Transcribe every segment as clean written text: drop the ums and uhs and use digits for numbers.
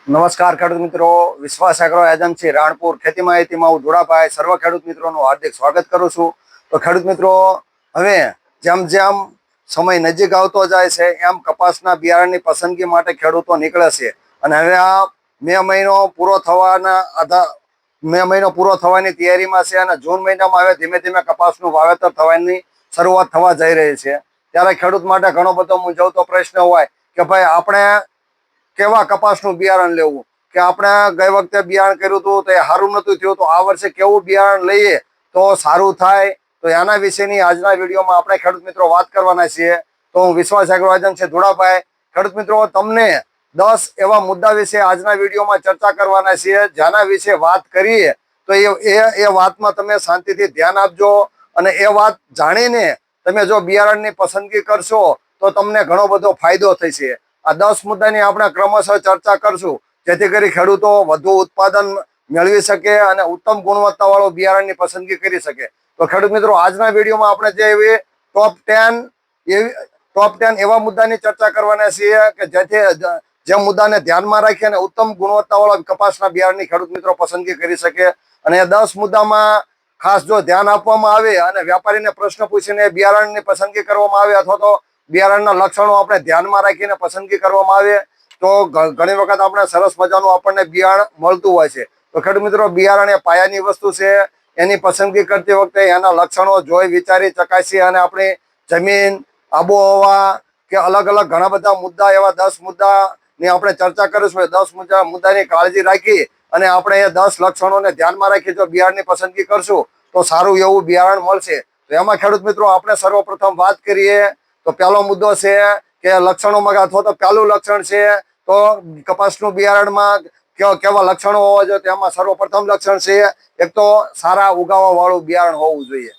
નમસ્કાર ખેડૂત મિત્રો, વિશ્વાસ એગ્રો એજન્સી રાણપુર ખેતી માહિતીમાં હું ધોળાભાઈ સર્વ ખેડૂત મિત્રોનું હાર્દિક સ્વાગત કરું છું. તો ખેડૂત મિત્રો, હવે જેમ જેમ સમય નજીક આવતો જાય છે એમ કપાસના બિયારણની પસંદગી માટે ખેડૂતો નીકળે છે. અને હવે આ મે મહિનો પૂરો થવાની તૈયારીમાં છે અને જૂન મહિનામાં હવે ધીમે ધીમે કપાસનું વાવેતર થવાની શરૂઆત થવા જઈ રહી છે. ત્યારે ખેડૂત માટે ઘણો બધો મૂંઝવતો પ્રશ્ન હોય કે ભાઈ આપણે કેવા કપાસનું બિયારણ લેવું, કે આપણે ગઈ વખતે બિયારણ કર્યું હતું તો એ સારું નતું થયું, તો આ વર્ષે કેવું બિયારણ લઈએ તો સારું થાય. તો એના વિશેની આજના વિડીયોમાં આપણે ખેડૂત મિત્રો વાત કરવાના છીએ. તો હું વિશ્વાસ એગ્રો એજન્સી ધોળાભાઈ, ખેડૂત મિત્રો તમને 10 એવા મુદ્દા વિશે આજના વિડીયોમાં ચર્ચા કરવાના છીએ, જેના વિશે વાત કરીએ તો એ વાતમાં તમે શાંતિથી ધ્યાન આપજો અને એ વાત જાણીને તમે જો બિયારણની પસંદગી કરશો તો તમને ઘણો બધો ફાયદો થશે. આ 10 મુદ્દાની આપણે ક્રમશઃ ચર્ચા કરશું, જેથી કરી ખેડૂતો વધુ ઉત્પાદન મેળવી શકે અને ઉત્તમ ગુણવત્તાવાળું બિયારણની પસંદગી કરી શકે. તો ખેડૂત મિત્રો, આજના વિડીયોમાં આપણે ટોપ 10 એવા મુદ્દાની ચર્ચા કરવાના છીએ કે જેથી જે મુદ્દાને ધ્યાનમાં રાખી અને ઉત્તમ ગુણવત્તાવાળા કપાસના બિયારણની ખેડૂત મિત્રો પસંદગી કરી શકે. અને એ 10 મુદ્દામાં ખાસ જો ધ્યાન આપવામાં આવે અને વ્યાપારીને પ્રશ્ન પૂછીને બિયારણની પસંદગી કરવામાં આવે અથવા તો બિયારણના લક્ષણો આપણે ધ્યાનમાં રાખીને પસંદગી કરવામાં આવે તો ઘણી વખત આપણે સરસ મજાનું આપણને બિયારણ મળતું હોય છે. તો ખેડૂત મિત્રો, બિયારણ એ પાયાની વસ્તુ છે. એની પસંદગી કરતી વખતે એના લક્ષણો જોઈ વિચારી ચકાસી અને આપણી જમીન, આબોહવા કે અલગ અલગ ઘણા બધા મુદ્દા, એવા 10 મુદ્દાની આપણે ચર્ચા કરીશું. એ 10 મુદ્દાની કાળજી રાખી અને આપણે એ 10 લક્ષણોને ધ્યાનમાં રાખી જો બિયારણની પસંદગી કરશું તો સારું એવું બિયારણ મળશે. તો એમાં ખેડૂત મિત્રો, આપણે સર્વપ્રથમ વાત કરીએ તો પહેલો મુદ્દો છે કે લક્ષણોમાં, અથવા તો પહેલું લક્ષણ છે તો કપાસનું બિયારણમાં કેવા લક્ષણો હોવા જોઈએ. તેમાં સર્વપ્રથમ લક્ષણ છે એક તો સારા ઉગાવા વાળું બિયારણ હોવું જોઈએ.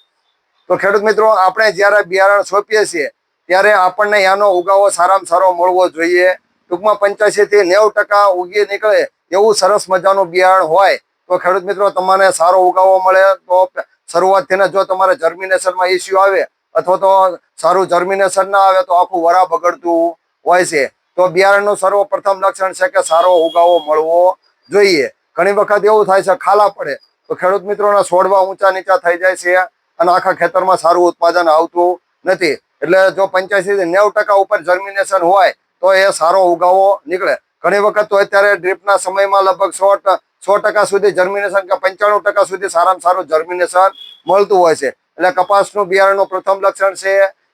તો ખેડૂત મિત્રો, આપણે જ્યારે બિયારણ સોંપીએ છીએ ત્યારે આપણને એનો ઉગાવો સારામાં સારો મળવો જોઈએ. ટૂંકમાં 85 થી 90% ઉગી નીકળે એવું સરસ મજાનું બિયારણ હોય તો ખેડૂત મિત્રો તમને સારો ઉગાવો મળે. તો શરૂઆતથી જો તમારે જર્મિનેશનમાં ઇસ્યુ આવે અથવા તો સારું જર્મિનેશન ના આવે તો આખું વરા બગડતું હોય છે. તો બિયારણનું સર્વપ્રથમ લક્ષણ છે કે સારો ઉગાવો મળવો જોઈએ. ઘણી વખત એવું થાય છે ખાલા પડે તો ખેડૂત મિત્રોના છોડવા ઊંચા નીચા થઈ જાય છે અને આખા ખેતરમાં સારું ઉત્પાદન આવતું નથી. એટલે જો 85 થી 90% ઉપર જર્મિનેશન હોય તો એ સારો ઉગાવો નીકળે. ઘણી વખત તો અત્યારે ડ્રીપના સમયમાં લગભગ 100% સુધી જર્મિનેશન કે 95% સુધી સારામાં સારું જર્મિનેશન મળતું હોય છે. એટલે કપાસનું બિયારણનું પ્રથમ લક્ષણ છે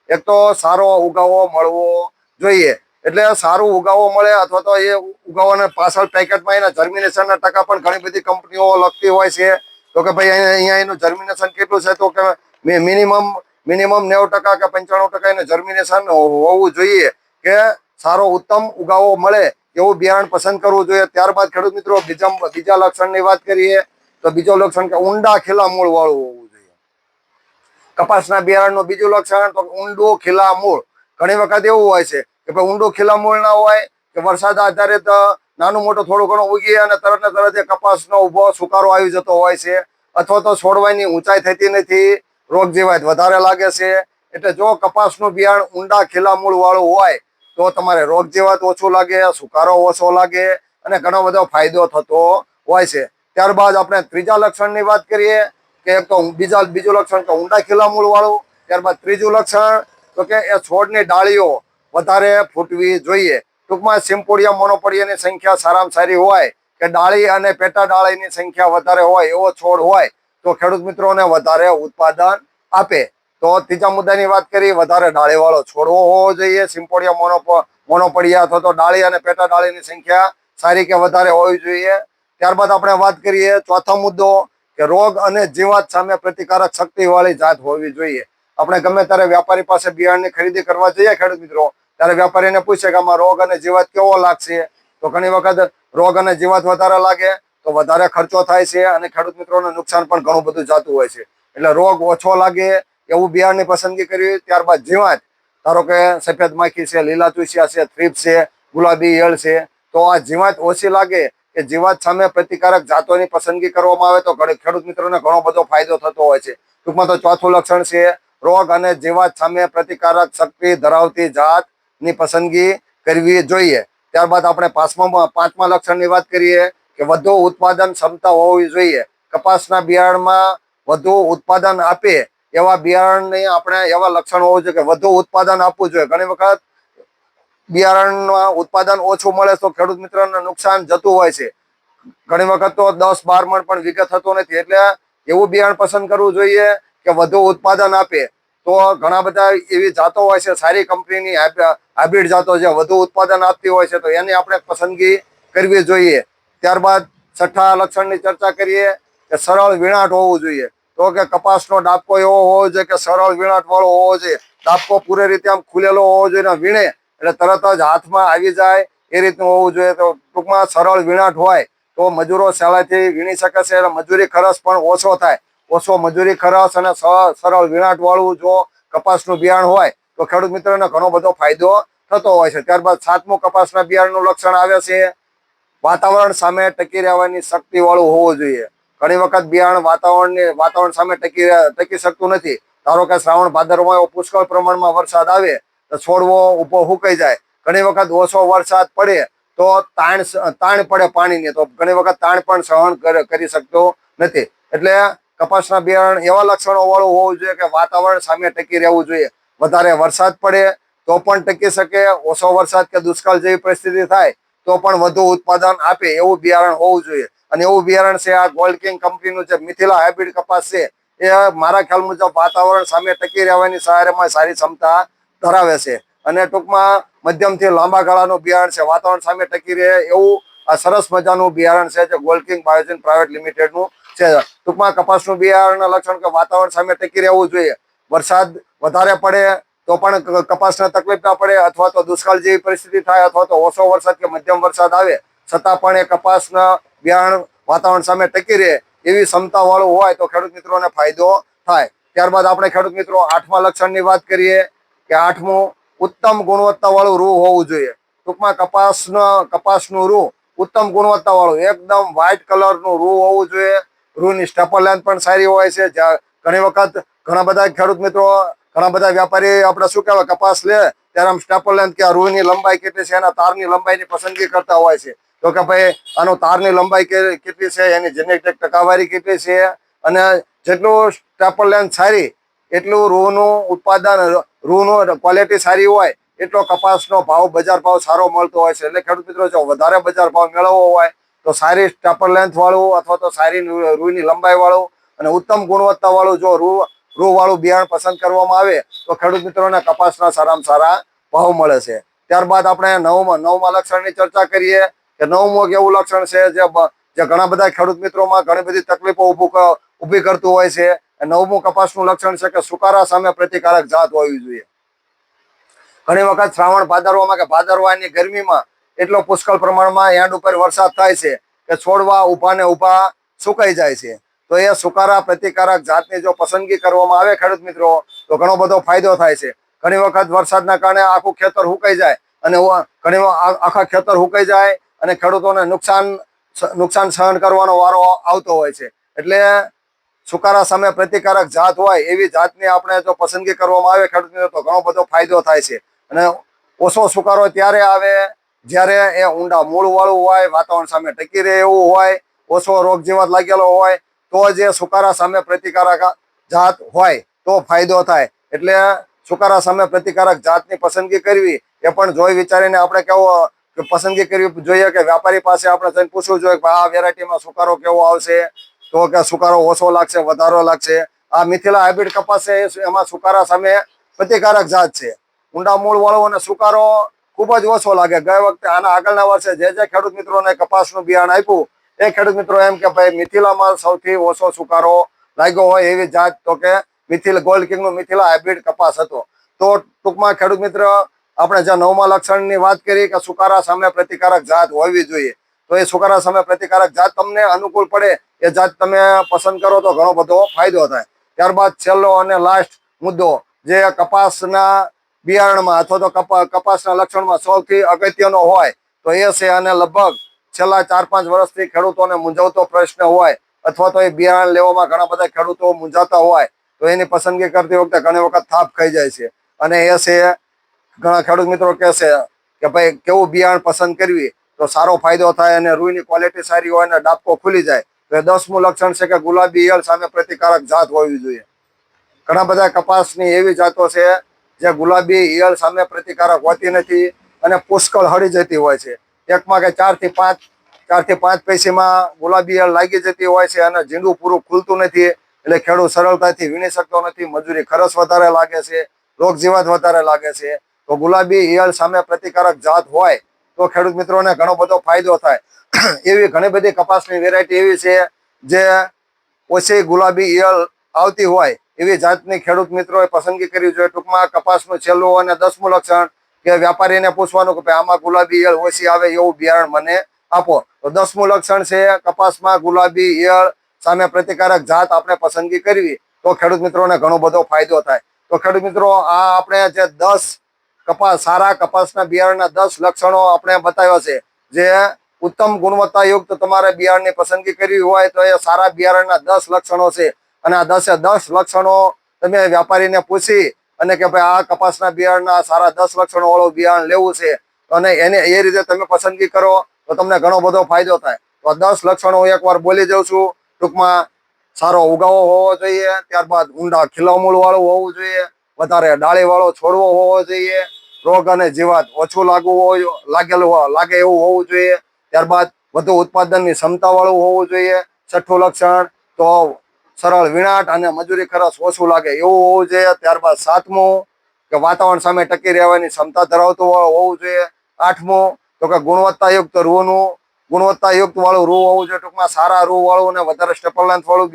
એક તો સારો ઉગાવો મળવો જોઈએ. એટલે સારું ઉગાવો મળે અથવા તો એ ઉગાવાને પાછળ પેકેટમાં એના જર્મિનેશનના ટકા પણ ઘણી બધી કંપનીઓ લખતી હોય છે. તો કે ભાઈ અહીંયા એનું જર્મિનેશન કેટલું છે, તો કે મિનિમમ 90% કે 95% એનું જર્મિનેશન હોવું જોઈએ કે સારો ઉત્તમ ઉગાવો મળે એવું બિયારણ પસંદ કરવું જોઈએ. ત્યારબાદ ખેડૂત મિત્રો, બીજા લક્ષણની વાત કરીએ તો બીજો લક્ષણ કે ઊંડા ખીલા મૂળ વાળું હોવું જોઈએ. કપાસના બિયારણનું બીજું લક્ષણ તો ઊંડું ખીલા મૂળ. ઘણી વખત એવું હોય છે કે ભાઈ ઊંડું ખીલા મૂળ ના હોય કે વરસાદ આધારિત નાનું મોટું થોડું ઘણું ઉગી અને તરત ને તરત એ કપાસનો ઉભો સુકારો આવી જતો હોય છે, અથવા તો છોડવાની ઊંચાઈ થતી નથી, રોગ જીવાત વધારે લાગે છે. એટલે જો કપાસનું બિયારણ ઊંડા ખીલા મૂળ વાળું હોય તો તમારે રોગ જીવાત ઓછું લાગે, સુકારો ઓછો લાગે અને ઘણો બધો ફાયદો થતો હોય છે. ત્યારબાદ આપણે ત્રીજા લક્ષણની વાત કરીએ કે એક તો બીજું લક્ષણ કે ઊંડા ખીલા મૂળ વાળું. ત્યારબાદ ત્રીજું લક્ષણ તો કે એ છોડની ડાળીઓ વધારે ફૂટવી જોઈએ. ટૂંકમાં સિમ્પોડિયમ મોનોપોડિયાની સંખ્યા સારામાં સારી હોય કે ડાળી અને પેટા ડાળીની સંખ્યા વધારે હોય એવો છોડ હોય તો ખેડૂત મિત્રોને વધારે ઉત્પાદન આપે. તો ત્રીજા મુદ્દાની વાત કરીએ, વધારે ડાળીવાળો છોડવો હોવો જોઈએ. સિમ્પોડિયમ મોનોપોડિયા અથવા તો ડાળી અને પેટા ડાળીની સંખ્યા સારી કે વધારે હોવી જોઈએ. ત્યારબાદ આપણે વાત કરીએ ચોથો મુદ્દો કે રોગ અને જીવાત સામે પ્રતિકારક શક્તિ વાળી જાત હોવી જોઈએ. આપણે ગમે ત્યારે વ્યાપારી પાસે બિયારણની ખરીદી કરવા જઈએ ખેડૂત મિત્રો, ત્યારે વ્યાપારીને પૂછે કે આમાં રોગ અને જીવાત કેવો લાગશે. તો ઘણી વખત રોગ અને જીવાત વધારે લાગે તો વધારે ખર્ચો થાય છે અને ખેડૂત મિત્રોને નુકસાન પણ ઘણું બધું જતું હોય છે. એટલે રોગ ઓછો લાગે એવું બિયારણની પસંદગી કરવી. ત્યારબાદ જીવાત, ધારો કે સફેદ માખી છે, લીલા ચૂસિયા છે, થ્રીપ છે, ગુલાબી ઈયળ છે, તો આ જીવાત ઓછી લાગે કે જીવાત સામે પ્રતિકારક જાતોની પસંદગી કરવામાં આવે તો ખેડૂત મિત્રોને ઘણો બધો ફાયદો થતો હોય છે. ટૂંકમાં તો ચોથું લક્ષણ છે રોગ અને જીવાત સામે પ્રતિકારક શક્તિ ધરાવતી જાતની પસંદગી કરવી જોઈએ. ત્યારબાદ આપણે પાંચમા લક્ષણની વાત કરીએ કે વધુ ઉત્પાદન ક્ષમતા હોવી જોઈએ. કપાસના બિયારણમાં વધુ ઉત્પાદન આપે એવા બિયારણની આપણે એવા લક્ષણ હોવું જોઈએ કે વધુ ઉત્પાદન આપવું જોઈએ. ઘણી વખત બિયારણમાં ઉત્પાદન ઓછું મળે તો ખેડૂત મિત્રોને નુકસાન જતું હોય છે. ઘણી વખત તો 10-12 મણ પણ વીઘે થતું નથી. એટલે એવું બિયારણ પસંદ કરવું જોઈએ કે વધુ ઉત્પાદન આપે. તો ઘણા બધા એવી જાતો હોય છે, સારી કંપનીની હાઇબ્રિડ જાતો જે વધુ ઉત્પાદન આપતી હોય છે, તો એની આપણે પસંદગી કરવી જોઈએ. ત્યારબાદ છઠ્ઠા લક્ષણની ચર્ચા કરીએ કે સરળ વીણાટ હોવું જોઈએ. તો કે કપાસનો ડાબકો એવો હોવો જોઈએ કે સરળ વીણાટ વાળો હોવો જોઈએ. ડાબકો પૂરી રીતે આમ ખુલેલો હોવો જોઈએ, વીણે એટલે તરત જ હાથમાં આવી જાય એ રીતનું હોવું જોઈએ. તો ટૂંકમાં સરળ વીણાટ હોય તો મજૂરો સહેલાઈથી વીણી શકે છે. મજૂરી ખર્ચ પણ ઓછો થાય. ઓછો મજૂરી ખર્ચ અને સરળ વીણાટ વાળું જો કપાસનું બિયારણ હોય તો ખેડૂત મિત્રોને ઘણો બધો ફાયદો થતો હોય છે. ત્યારબાદ સાતમું કપાસના બિયારણનું લક્ષણ આવે છે વાતાવરણ સામે ટકી રહેવાની શક્તિ વાળું હોવું જોઈએ. ઘણી વખત બિયારણ વાતાવરણ સામે ટકી શકતું નથી. ધારો કે શ્રાવણ ભાદરવામાં પુષ્કળ પ્રમાણમાં વરસાદ આવે તો છોડવો ઊભો સુકાઈ જાય. ઘણી વખત ઓછો વરસાદ પડે તો તાણ પડે પાણીની, તો ઘણી વખત તાણ પણ સહન કરી શકતો નથી. એટલે કપાસના બિયારણ એવા લક્ષણો વાળું હોવું જોઈએ કે વાતાવરણ સામે ટકી રહેવું જોઈએ. વધારે વરસાદ પડે તો પણ ટકી શકે, ઓછો વરસાદ કે દુષ્કાળ જેવી પરિસ્થિતિ થાય તો પણ વધુ ઉત્પાદન આપે એવું બિયારણ હોવું જોઈએ. અને એવું બિયારણ છે આ ગોલ્ડ કિંગ કંપનીનું જે મિથિલા હાઇબ્રિડ કપાસ છે, એ મારા ખ્યાલ મુજબ વાતાવરણ સામે ટકી રહેવાની સારી ક્ષમતા ધરાવે છે. અને ટૂંકમાં મધ્યમથી લાંબા ગાળાનું બિયારણ છે, વાતાવરણ સામે ટકી રહે એવું આ સરસ મજાનું બિયારણ છે જે ગોલ્ડ કિંગ બાયોજન પ્રાઇવેટ લિમિટેડનું છે. ટૂંકમાં કપાસનું બિયારણના લક્ષણ કે વાતાવરણ સામે ટકી રહેવું જોઈએ. વરસાદ વધારે પડે તો પણ કપાસને તકલીફ ના પડે, અથવા તો દુષ્કાળ જેવી પરિસ્થિતિ થાય, અથવા તો ઓછો વરસાદ કે મધ્યમ વરસાદ આવે છતાં પણ એ કપાસના બિયારણ વાતાવરણ સામે ટકી રહે એવી ક્ષમતા વાળું હોય તો ખેડૂત મિત્રોને ફાયદો થાય. ત્યારબાદ આપણે ખેડૂત મિત્રો આઠમા લક્ષણની વાત કરીએ કે આઠમું ઉત્તમ ગુણવત્તા વાળું રૂ હોવું જોઈએ. ટૂંકમાં કપાસનું રૂ ઉત્તમ ગુણવત્તા વાળું એકદમ વ્હાઇટ કલરનું રૂ હોવું જોઈએ. રૂની સ્ટેપલ લેન્થ પણ સારી હોય છે. ઘણી વખત ઘણા બધા ખેડૂત મિત્રો, ઘણા બધા વ્યાપારી આપણે શું કહેવાય કપાસ લે ત્યારે આમ સ્ટેપલ લેન્થ કે રૂની લંબાઈ કેટલી છે, એના તારની લંબાઈની પસંદગી કરતા હોય છે. તો કે ભાઈ આનો તારની લંબાઈ કેટલી છે, એની જેનેટિક ટકાવારી કેટલી છે, અને જેટલું સ્ટેપલ લેન્થ સારી એટલું રૂનું ક્વોલિટી સારી હોય એટલો કપાસનો બજાર ભાવ સારો મળતો હોય છે. એટલે ખેડૂત મિત્રો જો વધારે બજાર ભાવ મેળવવો હોય તો સારી સ્ટેપલ લેન્થ વાળું અથવા તો સારી રૂની લંબાઈ વાળું અને ઉત્તમ ગુણવત્તા વાળું જો રૂ વાળું બિયારણ પસંદ કરવામાં આવે તો ખેડૂત મિત્રોને કપાસના સારામાં સારા ભાવ મળે છે. ત્યારબાદ આપણે નવમા લક્ષણની ચર્ચા કરીએ કે નવમું એવું લક્ષણ છે જે ઘણા બધા ખેડૂત મિત્રોમાં ઘણી બધી તકલીફો ઊભી કરતું હોય છે. નવમું કપાસનું લક્ષણ છે કે સુકારા સામે પ્રતિકારક જાત હોવી જોઈએ. ઘણી વખત શ્રાવણ ભાદરવામાં કે ભાદરવાની ગરમીમાં એટલો પુષ્કળ પ્રમાણમાં યાર્ડ ઉપર વરસાદ થાય છે કે છોડવા ઊભા સુકાઈ જાય છે. તો એ સુકારા પ્રતિકારક જાતની જો પસંદગી કરવામાં આવે ખેડૂત મિત્રો તો ઘણો બધો ફાયદો થાય છે. ઘણી વખત વરસાદના કારણે આખું ખેતર સુકાઈ જાય અને આખા ખેતર સુકાઈ જાય અને ખેડૂતોને નુકસાન સહન કરવાનો વારો આવતો હોય છે. એટલે સુકારા સામે પ્રતિકારક જાત હોય એવી જાતની આપણે જો પસંદગી કરવામાં આવે ખેડૂત મિત્રો તો ઘણો બધો ફાયદો થાય છે. અને ઓછો સુકારો ત્યારે આવે જ્યારે એ ઊંડા મૂળ વાળું હોય, વાતાવરણ સામે ટકી રહે એવું હોય, ઓછો રોગ જીવાત લાગેલો હોય તો જે સુકારા સામે પ્રતિકારક જાત હોય તો ફાયદો થાય. એટલે સુકારા સામે પ્રતિકારક જાતની પસંદગી કરવી એ પણ જોઈ વિચારીને આપણે પસંદગી કરવી જોઈએ કે વ્યાપારી પાસે આપણે જઈને પૂછવું જોઈએ કે આ વેરાયટીમાં સુકારો કેવો આવશે, તો કે સુકારો ઓછો લાગશે, વધારો લાગશે. આ મિથિલા હાઇબ્રિડ કપાસ છે એમાં સુકારા સામે પ્રતિકારક જાત છે. ઊંડા મૂળ વાળો અને સુકારો ખૂબ જ ઓછો લાગે. ગયા વખતે આના આગળના વર્ષે જે ખેડૂત મિત્રોને કપાસનું બિયારણ આપ્યું એ ખેડૂત મિત્રો એમ કે ભાઈ મિથિલામાં સૌથી ઓછો સુકારો લાગ્યો હોય એવી જાત તો કે ગોલ્ડ કિંગનું મિથિલા હાઇબ્રિડ કપાસ હતો. તો ટૂંકમાં ખેડૂત મિત્ર આપણે જે નવમા લક્ષણની વાત કરી કે સુકારા સામે પ્રતિકારક જાત હોવી જોઈએ, તો એ સુકારા સામે પ્રતિકારક જાત તમને અનુકૂળ પડે એ જાત તમે પસંદ કરો તો ઘણો બધો ફાયદો થાય. ત્યારબાદ છેલ્લો અને લાસ્ટ મુદ્દો જે કપાસના બિયારણમાં અથવા તો કપાસના લક્ષણમાં સૌથી અગત્યનો હોય તો એ છે, અને લગભગ છેલ્લા 4-5 વર્ષથી ખેડૂતોને મૂંઝવતો પ્રશ્ન હોય અથવા તો એ બિયારણ લેવામાં ઘણા બધા ખેડૂતો મૂંઝાતા હોય તો એની પસંદગી કરતી વખતે ઘણી વખત થાપ ખાઈ જાય છે. અને એ છે ઘણા ખેડૂત મિત્રો કહે છે કે ભાઈ કેવું બિયારણ પસંદ કરવી તો સારો ફાયદો થાય અને રૂઈની ક્વોલિટી સારી હોય અને ડાબકો ખુલી જાય. તો 10મું લક્ષણ છે કે ગુલાબી ઈયળ સામે પ્રતિકારક જાત હોવી જોઈએ. ઘણા બધા કપાસની એવી જાતો છે જે ગુલાબી ઈયળ સામે પ્રતિકારક હોતી નથી અને પુષ્કળ હળી જતી હોય છે. એકમાં કે 4 થી 5 પેશીમાં ગુલાબી ઈયળ લાગી જતી હોય છે અને ઝીંડું પૂરું ખુલતું નથી. એટલે ખેડૂત સરળતાથી વીણી શકતો નથી. મજૂરી ખર્ચ વધારે લાગે છે, રોગ જીવાત વધારે લાગે છે. તો ગુલાબી ઈયળ સામે પ્રતિકારક જાત હોય તો ખેડૂત મિત્રોને ઘણો બધો ફાયદો થાય. એવી ઘણી બધી કપાસની વેરાયટી એવી છે જે ઓછી ગુલાબી ઈયળ આવતી હોય એવી જાતની ખેડૂત મિત્રોએ પસંદગી કરવી જોઈએ. ટૂંકમાં કપાસનું છેલ્લું અને 10મું લક્ષણ કે વ્યાપારીને પૂછવાનું કે ભાઈ આમાં ગુલાબી ઈયળ ઓછી આવે એવું બિયારણ મને આપો. તો 10મું લક્ષણ છે કપાસમાં ગુલાબી ઈયળ સામે પ્રતિકારક જાત આપણે પસંદગી કરવી તો ખેડૂત મિત્રોને ઘણો બધો ફાયદો થાય. તો ખેડૂત મિત્રો આ આપણે જે 10 સારા કપાસના બિયારણના 10 લક્ષણો આપણે બતાવ્યા છે. જે ઉત્તમ ગુણવત્તાયુક્ત તમારે બિયારણની પસંદગી કરવી હોય તો એ સારા બિયારણના 10 લક્ષણો છે. અને આ 10 લક્ષણો તમે વ્યાપારીને પૂછી અને કે ભાઈ આ કપાસના બિયારણના સારા 10 લક્ષણો વાળું બિયારણ લેવું છે અને એને એ રીતે તમે પસંદગી કરો તો તમને ઘણો બધો ફાયદો થાય. તો 10 લક્ષણો હું એકવાર બોલી જાઉં છું. ટૂંકમાં સારો ઉગાવો હોવો જોઈએ, ત્યારબાદ ઊંડા ખીલામૂળ વાળું હોવું જોઈએ, વધારે ડાળી વાળો છોડવો હોવો જોઈએ, રોગ અને જીવાત ઓછું લાગે એવું હોવું જોઈએ, ત્યારબાદ વધુ ઉત્પાદનની ક્ષમતા વાળું હોવું જોઈએ. 6થું લક્ષણ તો સરળ વિણાટ અને મજૂરી ખર્ચ ઓછું લાગે એવું હોવું જોઈએ. ત્યારબાદ 7મું કે વાતાવરણ સામે ટકી રહેવાની ક્ષમતા ધરાવતું હોવું જોઈએ. 8મું તો કે ગુણવત્તાયુક્ત વાળું રૂ હોવું જોઈએ. ટૂંકમાં સારા રૂ વાળું અને વધારે સ્ટેપલ લેન્થ વાળું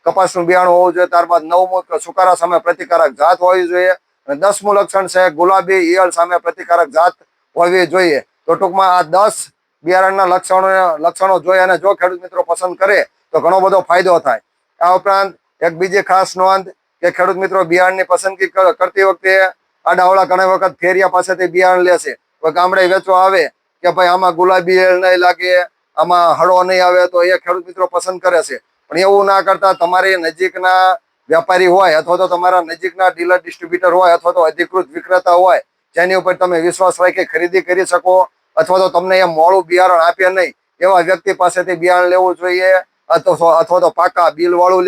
કપાસનું બિયારણ હોવું જોઈએ. ત્યારબાદ 9મું કે સુકારા સામે પ્રતિકારક જાત હોવી જોઈએ. અને 10મું લક્ષણ છે ગુલાબી ઈયળ સામે પ્રતિકારક જાત હોવી જોઈએ. તો ટૂંકમાં આ 10 બિયારણના લક્ષણો જોઈ અને જો ખેડૂત મિત્રો પસંદ કરે તો ઘણો બધો ફાયદો થાય. આ ઉપરાંત એક બીજી ખાસ નોંધ કે ખેડૂત મિત્રો બિયારણની પસંદગી કરતી વખતે આડાવડા ઘણી વખત ફેરિયા પાસેથી બિયારણ લેશે. કોઈ ગામડે વેચવા આવે કે ભાઈ આમાં ગુલાબી ઈયળ નહીં લાગે, આમાં હળો નહીં આવે તો એ ખેડૂત મિત્રો પસંદ કરે છે. પણ એવું ના કરતા તમારી નજીકના વ્યાપારી હોય અથવા તો તમારા નજીકના ડીલર ડિસ્ટ્રીબ્યુટર હોય અથવા તો અધિકૃત વિક્રેતા હોય જેની ઉપર તમે વિશ્વાસ રાખી ખરીદી કરી શકો અથવા તો તમને એ મોડું બિયારણ આપે નહીં એવા વ્યક્તિ પાસેથી બિયારણ લેવું જોઈએ. અથવા તો પાકા બિલ વાળું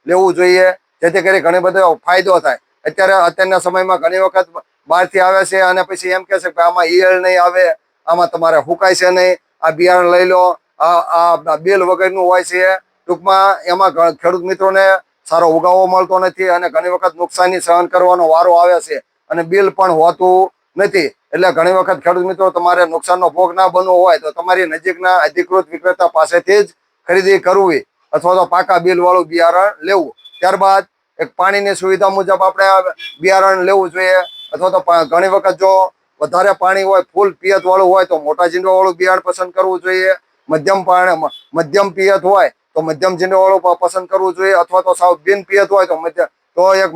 લેવું જોઈએ જેથી કરી ઘણી બધો ફાયદો થાય. અત્યારના સમયમાં ઘણી વખત બહારથી આવે છે અને પછી એમ કહે છે કે આમાં ઈયળ નહીં આવે, આમાં તમારે હુકાય છે નહીં, આ બિયારણ લઈ લો, આ બિલ વગરનું હોય છે. ટૂંકમાં એમાં ખેડૂત મિત્રોને સારો ઉગાવો મળતો નથી અને ઘણી વખત નુકસાની સહન કરવાનો વારો આવે છે અને બિલ પણ હોતું નથી. એટલે ઘણી વખત ખેડૂત મિત્રો તમારે નુકસાનનો ભોગ ના બનવો હોય તો તમારી નજીકના અધિકૃત વિક્રેતા પાસેથી જ ખરીદી કરવી અથવા તો પાકા બિલ વાળું બિયારણ લેવું. ત્યારબાદ એક પાણીની સુવિધા મુજબ આપણે બિયારણ લેવું જોઈએ અથવા તો ઘણી વખત જો વધારે પાણી હોય, ફૂલ પિયત વાળું હોય તો મોટા ઝીંડવા વાળું બિયારણ પસંદ કરવું જોઈએ. મધ્યમ પિયત હોય તો મધ્યમ ઝીંડવા વાળું પસંદ કરવું જોઈએ અથવા તો સાવ બિન પિયત હોય તો એક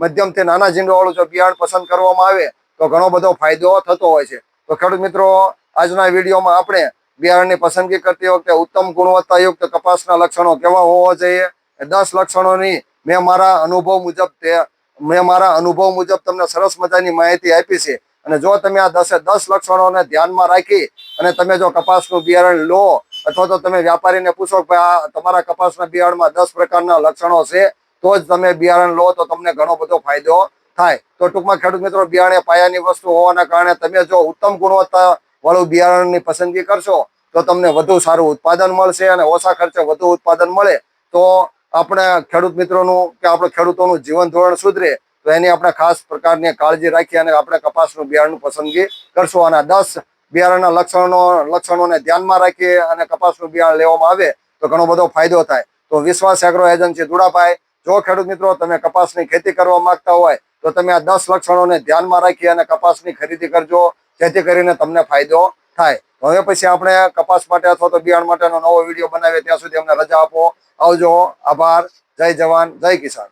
મધ્યમથી નાના ઝીંડવા વાળું જો બિયારણ પસંદ કરવામાં આવે તો ઘણો બધો ફાયદો થતો હોય છે. તો ખેડૂત મિત્રો આજના વિડીયોમાં આપણે બિયારણની પસંદગી કરતી વખતે ઉત્તમ ગુણવત્તાયુક્ત કપાસના લક્ષણો કેવા હોવા જોઈએ 10 લક્ષણોની મેં મારા અનુભવ મુજબ તમને સરસ મજાની માહિતી આપી છે. અને જો તમે આ 10 લક્ષણોને ધ્યાનમાં રાખી અને તમે જો કપાસનું બિયારણ લો અથવા તો તમે વ્યાપારીને પૂછો કે આ તમારા કપાસના બિયારણમાં 10 પ્રકારના લક્ષણો છે તો જ તમે બિયારણ લો તો તમને ઘણો બધો ફાયદો થાય. તો ટૂંકમાં ખેડૂત મિત્રો બિયારણ એ પાયાની વસ્તુ હોવાના કારણે તમે જો ઉત્તમ ગુણવત્તા વાળું બિયારણની પસંદગી કરશો તો તમને વધુ સારું ઉત્પાદન મળશે અને ઓછા ખર્ચે વધુ ઉત્પાદન મળે તો આપણે ખેડૂત મિત્રોનું કે આપણે ખેડૂતોનું જીવન ધોરણ સુધરે તો એની આપણે ખાસ પ્રકારની કાળજી રાખી અને આપણે કપાસનું બિયારણનું પસંદગી કરશું. અને 10 બિયારણના લક્ષણોને ધ્યાનમાં રાખી અને કપાસનું બિયારણ લેવામાં આવે તો ઘણો બધો ફાયદો થાય. તો વિશ્વાસ એગ્રો એજન્સી ધુડાભાઈ, જો ખેડૂત મિત્રો તમે કપાસની ખેતી કરવા માંગતા હોય તો તમે આ 10 લક્ષણોને ધ્યાનમાં રાખી અને કપાસની ખરીદી કરજો જેથી કરીને તમને ફાયદો થાય. હવે પછી આપણે કપાસ માટે અથવા તો બિયારણ માટેનો નવો વિડીયો બનાવીએ ત્યાં સુધી અમને રજા આપો. આવજો. આભાર. જય જવાન, જય કિસાન.